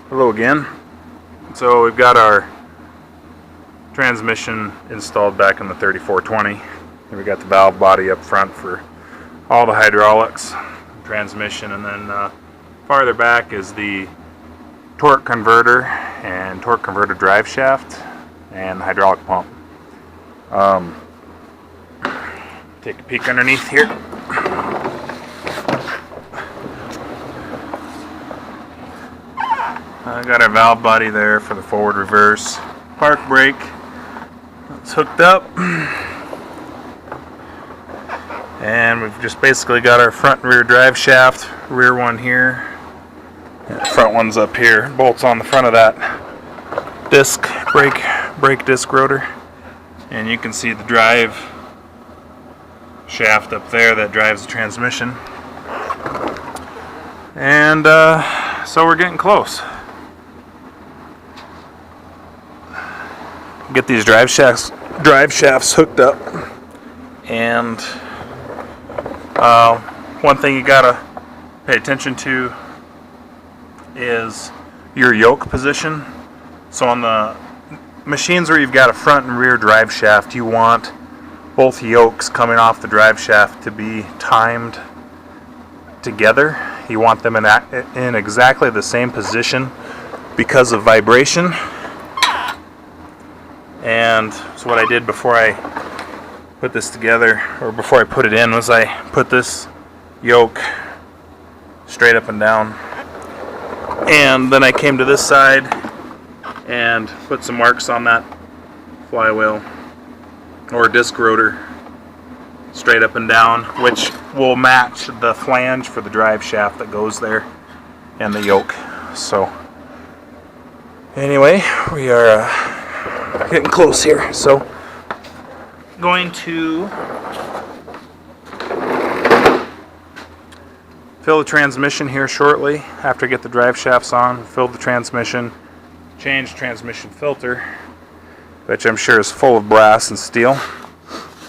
Hello again. So we've got our transmission installed back in the 3420. And we got the valve body up front for all the hydraulics, transmission, and then farther back is the torque converter and torque converter drive shaft and the hydraulic pump. Take a peek underneath here. I got our valve body there for the forward reverse. Park brake, it's hooked up. And we've just basically got our front and rear drive shaft, rear one here, and the front one's up here. Bolts on the front of that disc, brake disc rotor. And you can see the drive shaft up there that drives the transmission. And so we're getting close. Get these drive shafts hooked up, and one thing you gotta pay attention to is your yoke position. So on the machines where you've got a front and rear drive shaft, you want both yokes coming off the drive shaft to be timed together. You want them in exactly the same position because of vibration. And so what I did before I put this together, or before I put it in, was I put this yoke straight up and down, and then I came to this side and put some marks on that flywheel or disc rotor straight up and down, which will match the flange for the drive shaft that goes there and the yoke. So anyway, we are getting close here. So going to fill the transmission here shortly after I get the drive shafts on. Fill the transmission, change transmission filter, which I'm sure is full of brass and steel,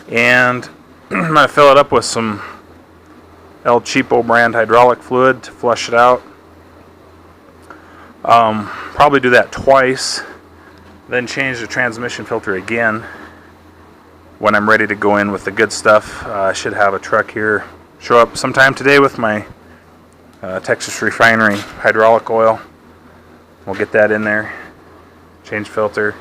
and I'm going to fill it up with some El Cheapo brand hydraulic fluid to flush it out. Probably do that twice, then change the transmission filter again when I'm ready to go in with the good stuff. I should have a truck here show up sometime today with my Texas Refinery hydraulic oil. We'll get that in there, change filter.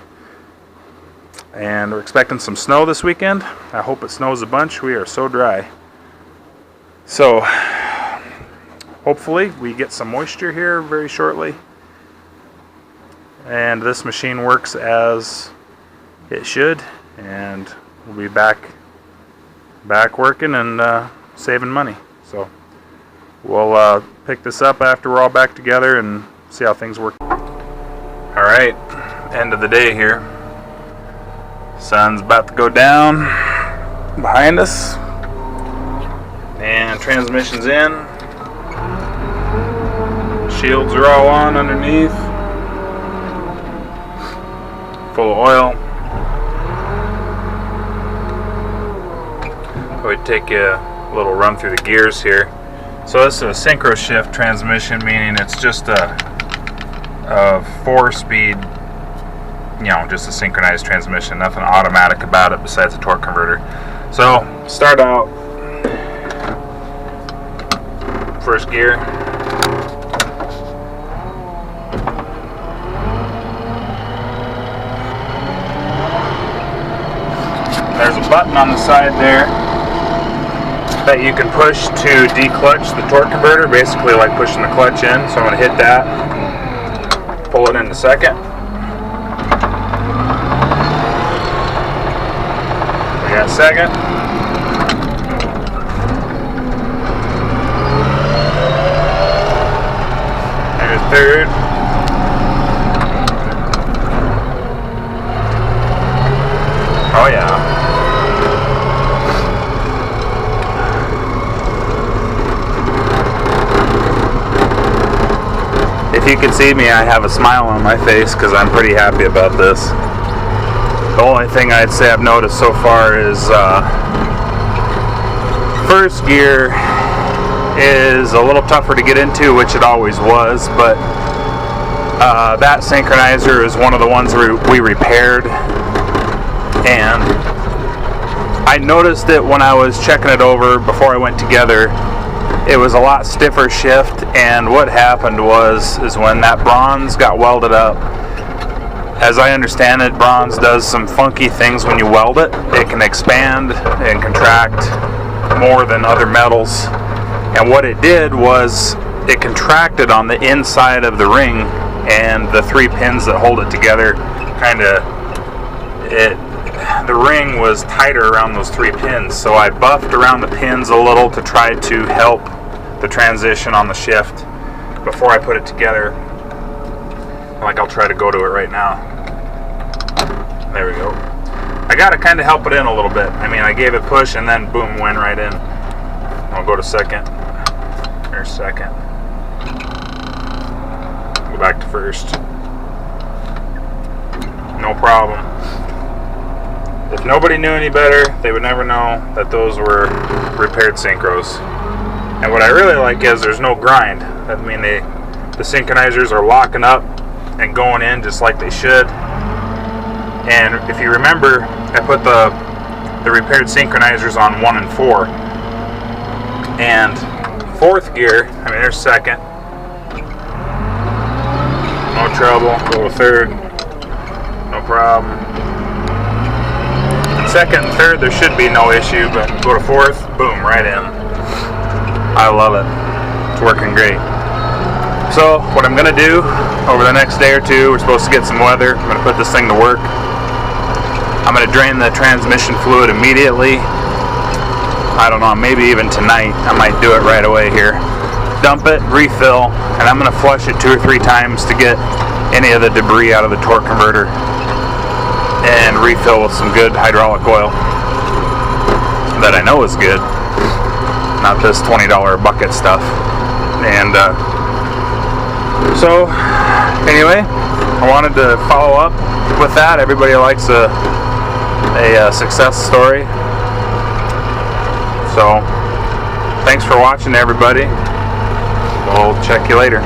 And we're expecting some snow this weekend. I hope it snows a bunch. We are so dry. So hopefully we get some moisture here very shortly, and this machine works as it should, and we'll be back working and saving money. So we'll pick this up after we're all back together and see how things work. All right, end of the day here. Sun's about to go down behind us, and transmission's in. Shields are all on underneath, full of oil. We take a little run through the gears here. So this is a synchro shift transmission, meaning it's just a 4-speed, just a synchronized transmission. Nothing automatic about it besides a torque converter. So start out, first gear. There's a button on the side there that you can push to declutch the torque converter, basically like pushing the clutch in. So I'm going to hit that, pull it into second. We got second. There's third. Oh yeah. If you can see me, I have a smile on my face because I'm pretty happy about this. The only thing I'd say I've noticed so far is first gear is a little tougher to get into, which it always was, but That synchronizer is one of the ones we repaired, and I noticed it when I was checking it over before I went together. It was a lot stiffer shift, and what happened is when that bronze got welded up, as I understand it, bronze does some funky things when you weld it. It can expand and contract more than other metals, and what it did was it contracted on the inside of the ring, and the 3 pins that hold it together the ring was tighter around those 3 pins, so I buffed around the pins a little to try to help the transition on the shift before I put it together. Like, I'll try to go to it right now. There we go. I gotta kind of help it in a little bit. I mean, I gave it push and then boom, went right in. I'll go to second. There's second. Go back to first. No problem. If nobody knew any better, they would never know that those were repaired synchros. And what I really like is there's no grind. I mean, the synchronizers are locking up and going in just like they should. And if you remember, I put the repaired synchronizers on 1 and 4. And 4th gear, I mean, there's second. No trouble. Go to 3rd. No problem. 2nd and 3rd, there should be no issue, but go to 4th, boom, right in. I love it. It's working great. So, what I'm going to do over the next day or two, we're supposed to get some weather. I'm going to put this thing to work. I'm going to drain the transmission fluid immediately. I don't know, maybe even tonight. I might do it right away here. Dump it, refill, and I'm going to flush it 2 or 3 times to get any of the debris out of the torque converter, and refill with some good hydraulic oil that I know is good, not this $20 bucket stuff. And so anyway, I wanted to follow up with that. Everybody likes a success story. So thanks for watching, everybody. We'll check you later.